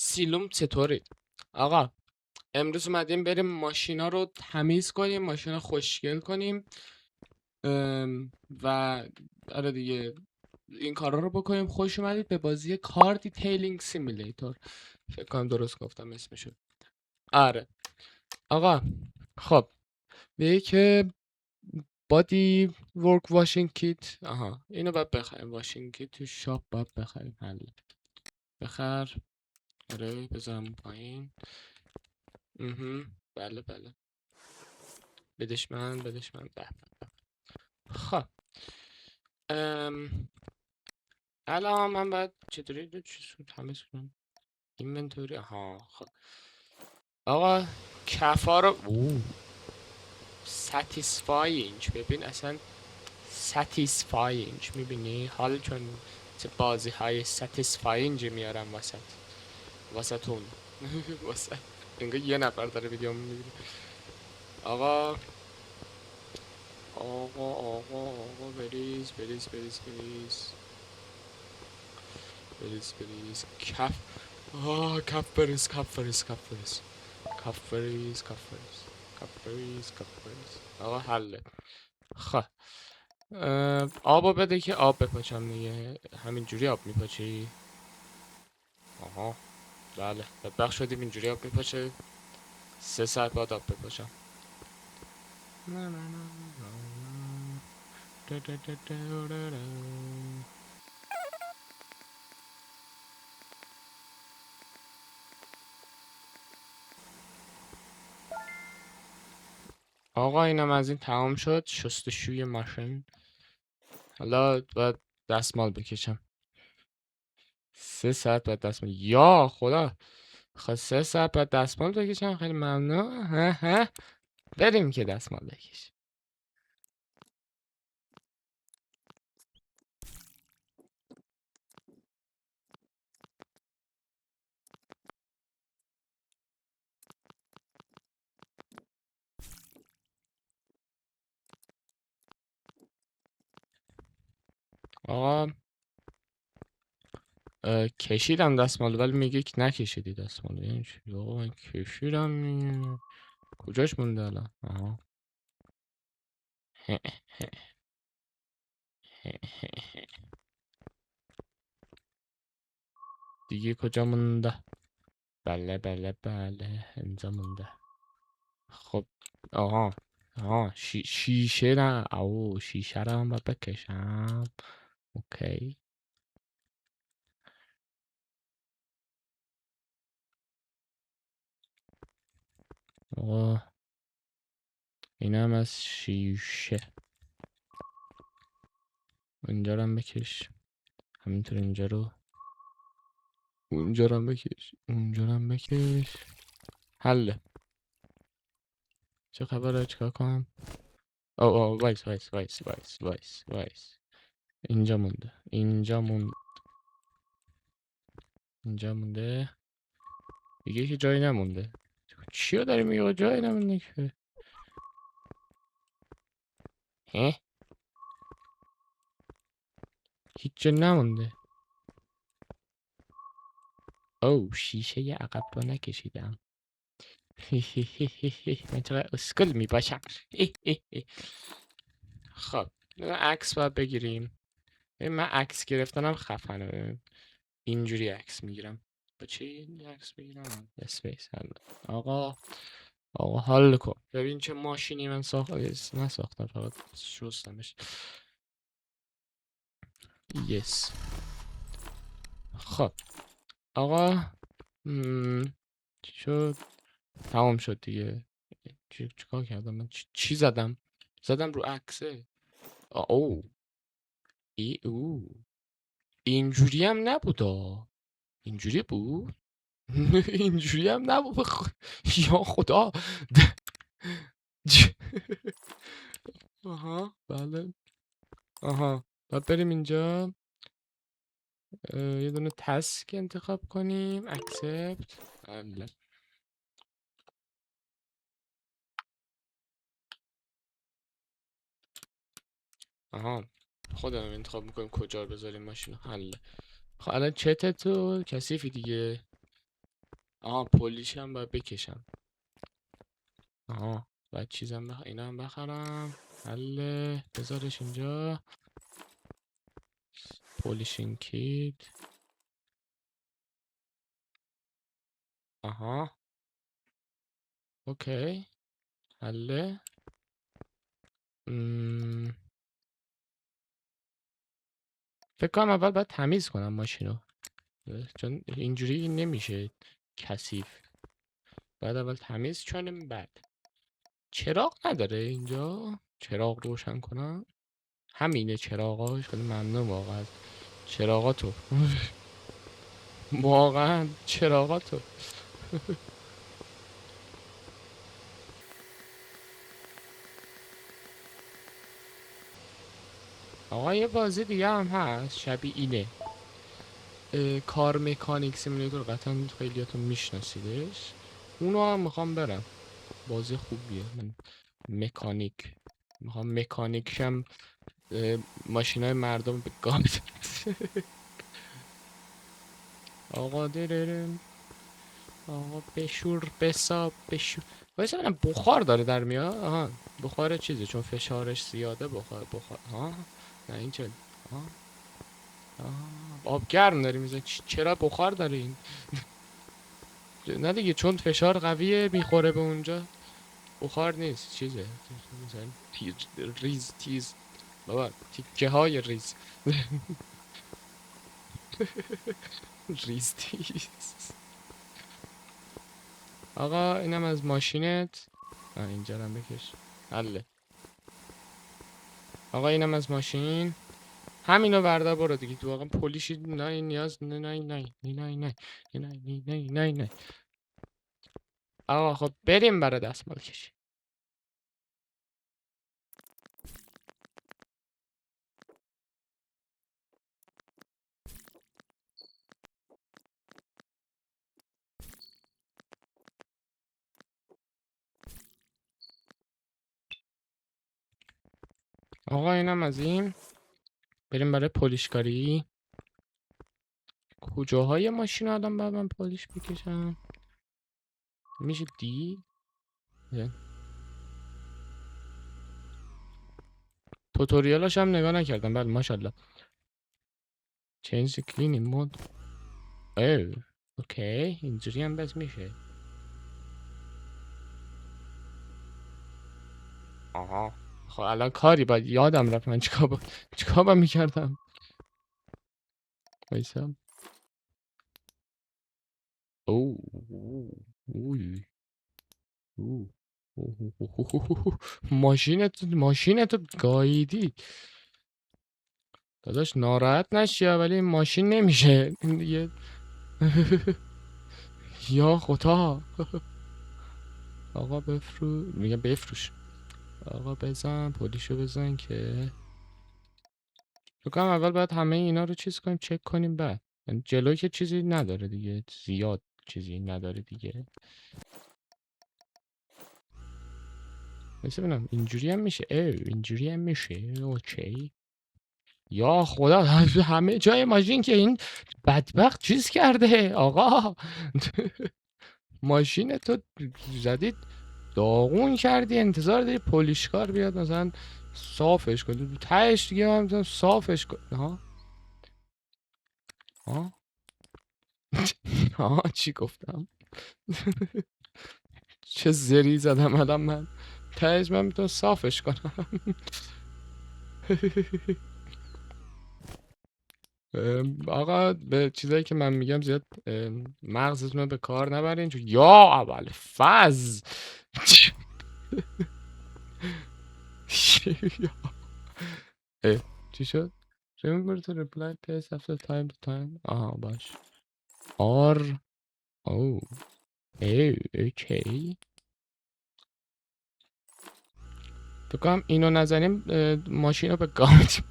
سیلوم چطورید؟ آقا امروز اومدیم بریم ماشینا رو تمیز کنیم، ماشینا خوشگل کنیم و آره دیگه این کارا رو بکنیم. خوش اومدید به بازی کار دیتیلینگ سیمیلیتور. فکر کنم درست گفتم اسمشو. آره آقا، خب میگه که بادی ورک واشینگ کیت. آها، اینو باید بخریم. واشینگ کیت تو شاپ باید بخریم. حل بخر. آره بذارم پایین. بله بله، بدش من به. خب الان من باید چطوری چیز رو تمیز کنم؟ اینونتوری. آها خب آقا کفا رو ساتیسفاینگ. ببین اصلا ساتیسفاینگ میبینی حال، چون چه بازی های ساتیسفاینگ میارم واسهتون. واسه انگار یه نفر داره ویدیو میبینی. آقا بریز کف. کف بریز. آقا حله. خب آبو بده که آب بپاچم دیگه. همینجوری آب میپاچی؟ آها بله، بدبخت شدیم اینجوری آب میپاچه. 3 ساعت بعد آب بپاشم. آقا اینم از این تمام شد. شستشوی ماشین. حالا باید دستمال بکشم. 3 ساعت بعد دستمال. یا خدا، خب 3 ساعت بعد دستمال بکشم. خیلی ممنون. بریم که دستمال بکش. آقا کشیدم دستمال ولی میگه که نکشیدی دستمال. یعنی چی؟ آقا من کشیدم دیگه. کجاش مونده الان؟ آها. دیگه کجا مونده؟ بله بله بله، اینجا مونده. خب آها. شیشه نه. او شیشه رو هم باید بکشم. اوکی. آقا این هم از شیشه. اینجا رو هم بکش. همینطور اینجا رو. اونجا رو هم بکش. اونجا رو هم بکش. حله. چه خبره؟ چیکار کنم؟ او وایس. اینجا مونده. اینجا مونده. دیگه که جایی نمونده. چیو داری میگه جایی نمونده که؟ هیچ جا نمونده. او شیشه ی عقب رو نکشیدم. من چقدر اسکل می باشم. خب عکس باید بگیریم. من عکس گرفتنم خفنه. اینجوری عکس میگیرم. با چی عکس بگیرم؟ اسپیس. آقا حال کن. ببین چه ماشینی من نساختم، فقط شستمش. یس. خب آقا چی شد؟ تمام شد دیگه. چیکار کردم من؟ چی زدم؟ زدم رو عکسه. او اینجوری هم نبودا. اینجوری بود. اینجوری هم نبود. یا خدا. آها بله. آها باید بریم اینجا. یه دونه تسک انتخاب کنیم. اکسپت. بله. آها خودم انتخاب میکنیم کجا رو بذاریم ماشین. حل. خب الان چته تو کثیفی دیگه. آها پولیش هم باید بکشم. آها باید چیزم اینا هم بخرم. حله بذارش اینجا. پولیشین کیت. آها اوکی حله. م... فکر کنم اول باید تمیز کنم ماشینو، چون اینجوری نمیشه کثیف. باید اول تمیز کنیم بعد. چراغ نداره اینجا؟ چراغ روشن کنم. همینه چراغاش. خیلی ممنون واقعا چراغاتو. واقعا چراغاتو. آقا یه بازی دیگه هم هست شبیه اینه، کار مکانیک سیمولیتور. قطعا خیلیاتون میشناسیدش. اونو هم میخوام برم. بازی خوبیه. من مکانیک میخوام مکانیکشم، ماشینای مردم به گاز. آقا دررم. آقا بشور بساب بشور. وایسا ببینم بخار داره در میاد. آها بخار چیزه چون فشارش زیاده. بخار ها. نه این چه آه. آب گرم داری میزنی. چرا بخار داره این؟ نه دیگه چون فشار قویه میخوره به اونجا. بخار نیست چیزه مثلا ریز تیز. بابا تیکه های ریز. ریز تیز. آقا اینم از ماشینت. اینجا رو هم بکش. حله. آقا اینم از ماشین. همینو بردار برو دیگه. تو واقعا پولیشی نه نیاز نه نه نه نه نه نه نه نه نه نه. آقا خب بریم برای دستمال کشی. آقا اینم از این. بریم برای پولیشکاری. کجاهای ماشین آدم باید من پولیش بکشم؟ میشه دی؟ توتوریالاش هم نگاه نکردم. بله ماشاءالله. چینج کلینینگ مود. اوکی اینجوری هم بس میشه. آها خب الان کاری باید یادم رفت من چیکار با میکردم. وایسا. او اوی او ماشینتو گاییدی داداش. ناراحت نشی ولی این ماشین نمیشه این دیگه. یا خدا. آقا میگه بفروش. آقا بزن پولیشو بزن که فکر کنم اول باید همه اینا رو چیز کنیم چک کنیم بعد. یعنی جلوی که چیزی نداره دیگه. زیاد چیزی نداره دیگه. مثل ببینم اینجوری هم میشه. اینجوری هم میشه. اوکی. یا خدا. همه جای ماشین که این بدبخت چیز کرده آقا. ماشین تو زدید داغون کردی. انتظار داری پلیشکار بیاد مثلا صافش کنه تهش دیگه. من مثلا صافش کنه. ها چی گفتم؟ چه زری زدم الان من. تهش من میتونم صافش کنم. آقا به چیزایی که من میگم زیاد مغزتون رو به کار نبرین چون یا اول فز. چی شد؟ Remember to reply paste after time to time. آها باش. آر او اوکی. بکنم اینو نزنیم ماشین رو به گامت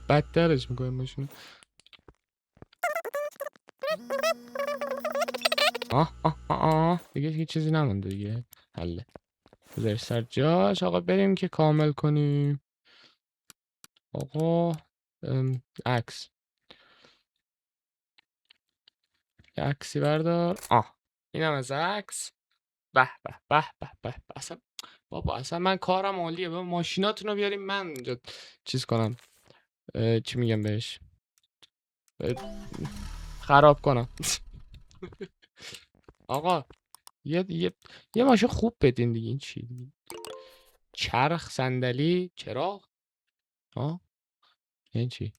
بدترش میکنیم ماشین. دیگه هیچ چیزی نمونده دیگه. حله. بذارش سر جاش. آقا بریم که کامل کنیم. آقا عکس. یه عکسی بردار. اینم از عکس. به به به به به به. اصلا بابا اصلا من کارم عالیه. بابا ماشیناتون رو بیاریم من اینجا چیز کنم، چی میگم بهش، اه، خراب کنم. آقا یه ماشین خوب بدین دیگه. این چی دیگه؟ چرخ، صندلی، چراغ. ها این چی؟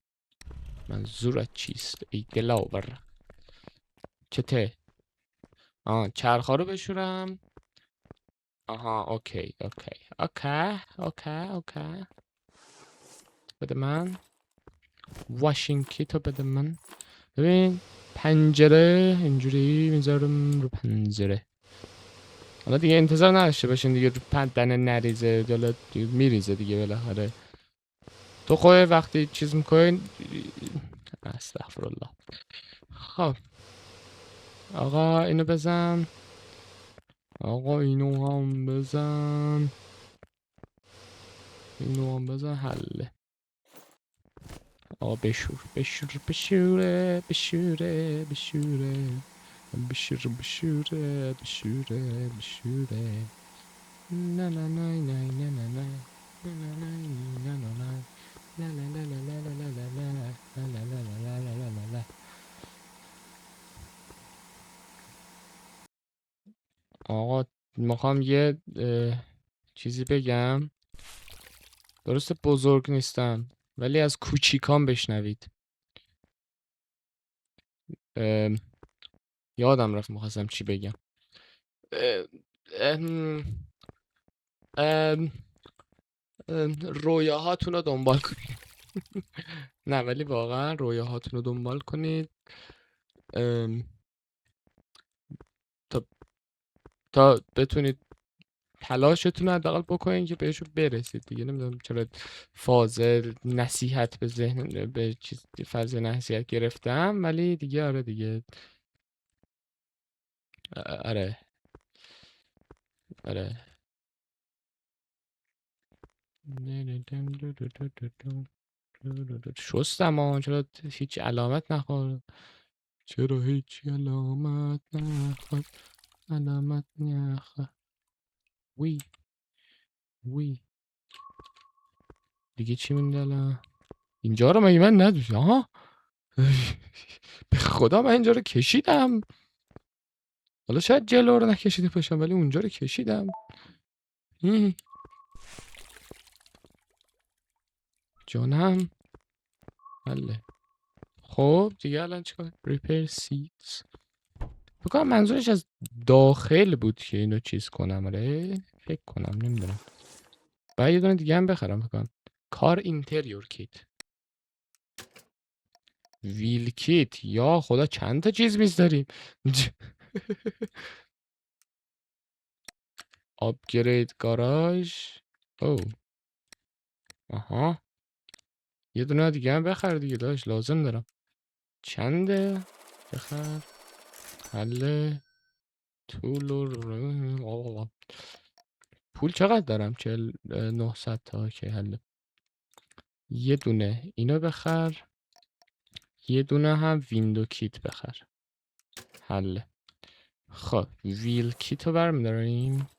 منظورت چیست ای دلاور؟ چته؟ چرخا رو بشورم. آها اوکی اوکی اوکی اوکی اوکی. بده من واشنگتن، بده من. ببین پنجره اینجوری میذارم رو پنجره. حالا دیگه انتظار نداشته باشین دیگه رو پدن نریزه، حالا میریزه دیگه بالاخره. تو خود وقتی چیز میکنین. استغفرالله. خب آقا اینو بزن، آقا اینو هم بزن، اینو هم بزن، حله. آقا بشور بشور بشوره بشوره بشوره بشوره بشوره بشوره بشوره. نه نه نه نه نه نه نه نه نه نه نه نه. لا لا لا لا لا لا لا لا لا لا لا لا لا لا لا لا. آقا میخوام یه چیزی بگم. درسته بزرگ نیستم ولی از کوچیکان بشنوید. یادم رفت میخواستم چی بگم. اه، ام، ام، رویاهاتون رو دنبال کنید. نه ولی واقعا رویاهاتون رو دنبال کنید. ام، تا تا بتونید تلاشتون رو حداقل بکنین که بهشون برسید دیگه. نمیدونم چرا فاز نصیحت به ذهن به چیز فاز نصیحت گرفتم، ولی دیگه آره دیگه. آره آره. شستم چرا هیچ علامت نخورد؟ چرا هیچ علامت نخورد؟ علامت نخورد. وی وی دیگه چی مونده الان؟ اینجا رو مگه من ندوشم؟ ها به خدا من اینجا رو کشیدم. حالا شاید جلو رو نکشیده باشم ولی اونجا رو کشیدم. جانم بله. خب دیگه الان چیکار؟ ریپیر سیتس. بکنم منظورش از داخل بود که اینو چیز کنم. آره فکر کنم نمیدونم. باید یه دونه دیگه هم بخرم بکنم. کار اینتریور کیت، ویل کیت. یا خدا چند تا چیز میذاریم. آپگرید گاراژ. او آها یه دونه دیگه هم بخر دیگه داشت لازم دارم. چنده؟ بخر. حله. پول چقدر دارم؟ 900 تا که حله. یه دونه اینو بخر، یه دونه هم ویندو کیت بخر، حله. خب ویل کیت رو برمیداریم.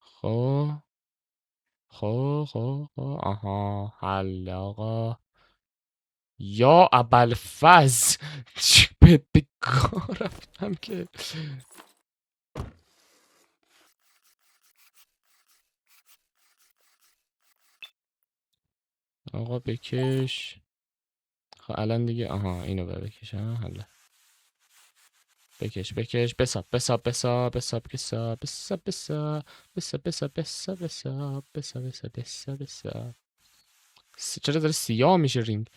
خب آها حله آقا. یا ابوالفضل به کار رفتم که. آقا بکش. خب الان دیگه آها اینو بکش. حله. بکش بکش بساب بساب بساب بساب بساب بساب بساب بساب بساب بساب بساب بساب بساب بساب بساب. چرا داره سیاه میشه رینگ؟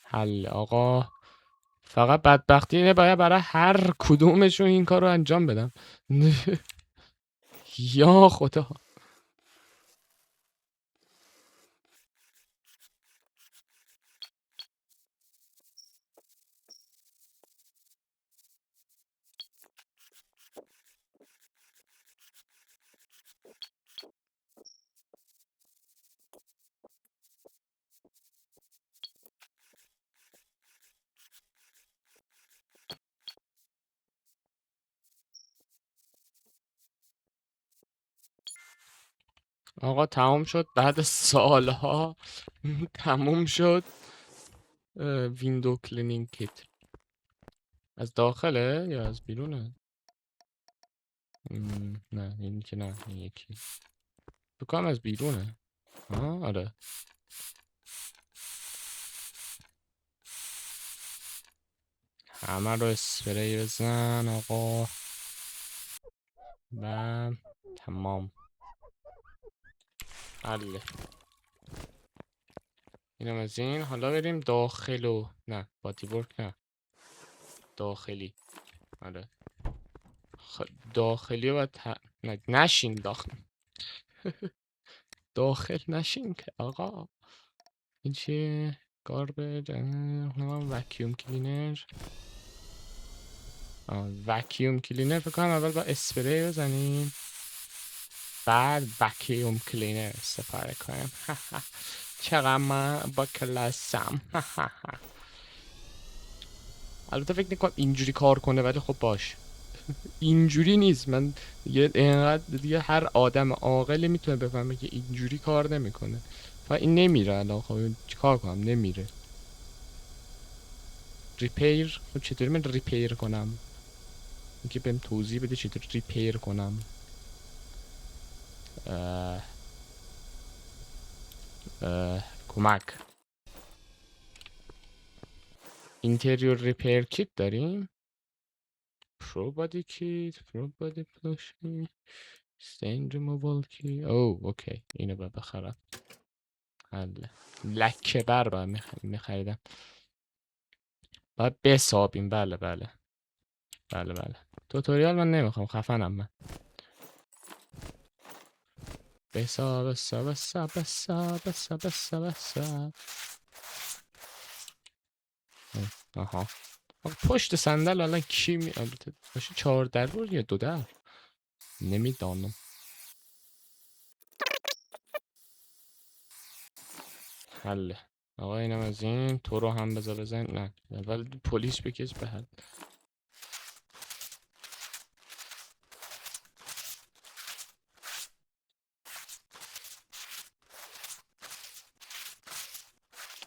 حل آقا. فقط بدبختی اینه باید برای هر کدومشون این کار رو انجام بدم. یا خدا. آقا تمام شد بعد سالها تموم شد. ویندو کلینینگ کیت از داخله یا از بیرونه؟ نه این که نه، این یکی بکنم از بیرونه. آره همه رو اسپری بزن آقا و تمام. حله اینم از این. حالا بریم داخلو. نه بادی ورک نه، داخلی. آره داخلی باید نشین داخل. داخل نشین که آقا. این چیه؟ گاربیج وکیوم کلینر. وکیوم کلینر فکر کنم اول با اسپری بزنیم بعد وکیوم کلینر استفاده کنیم. چقدر من با کلاسم. البته فکر نکنم اینجوری کار کنه ولی خب باش. اینجوری نیست. من دیگه اینقدر دیگه هر آدم عاقلی میتونه بفهمه که اینجوری کار نمیکنه. و این نمیره الان. خب چیکار کنم؟ نمیره. ریپیر. خب چطوری من ریپیر کنم؟ اینکه بهم توضیح بده چطور ریپیر کنم. کمک. اینتریور ریپیر کیت داریم. پرو بادی کیت، پرو بادی پلوشن، استین ریمووال کی. اوکی اینو باید بخرم. حله لکه بر باید میخریدم. باید بسابیم. بله توتوریال من نمیخوام، خفنم من. بسا. آها پشت صندل الان کی البته باشه 4 در بود یا 2 در نمیدانم. حله آقا اینم از این. تو رو هم بزن. نه اول پلیس بکش به حل.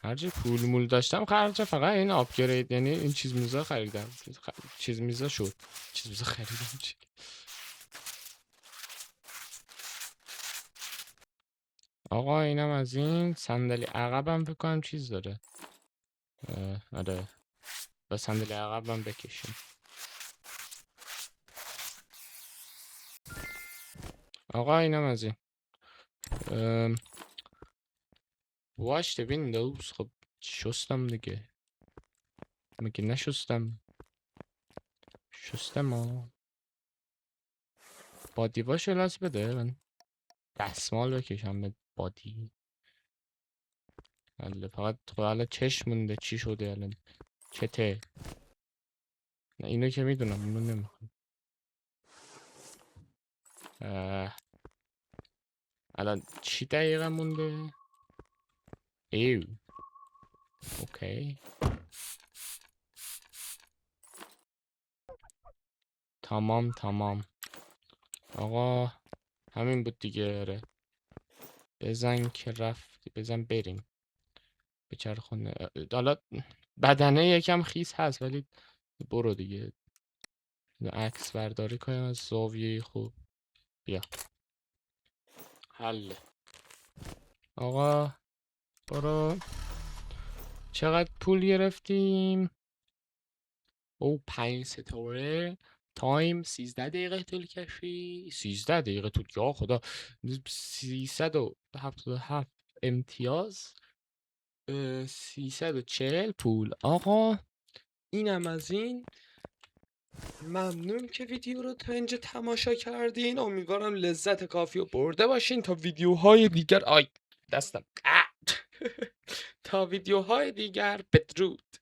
هرچی پول مول داشتم خرج فقط این آپگرید، یعنی این چیز میزا خریدم. چیز میزا شد. چیز میزا خریدم چی؟ آقا اینم از این. صندلی عقبم فکر کنم چیز داره. آره با صندلی عقبم بکشیم. آقا اینم از این. watch the windows. خب شستم دیگه. مگه نشستم؟ شستم ها. بادی واش لاس بده من دستمال بکشم به بادی. حالا فقط حالا چشم مونده. چی شده الان؟ چته؟ نه اینو که میدونم، اونو نمیخوام. الان چی دقیقا مونده؟ ایو اوکی تمام آقا همین بود دیگه. آره بزن که رفتی. بزن بریم به چرخونه. حالا بدنه یکم خیس هست ولی برو دیگه. عکس برداری کنیم از زاویه خوب. بیا حله آقا برو. چقدر پول گرفتیم؟ 5 ستاره. تایم 13 دقیقه طول کشید. 13 دقیقه طول یا خدا. 377 امتیاز. 340 پول. آقا اینم از این. ممنون که ویدیو رو تا اینجا تماشا کردین. امیدوارم لذت کافی رو برده باشین. تا ویدیوهای دیگر تا ویدیوهای دیگر بدرود.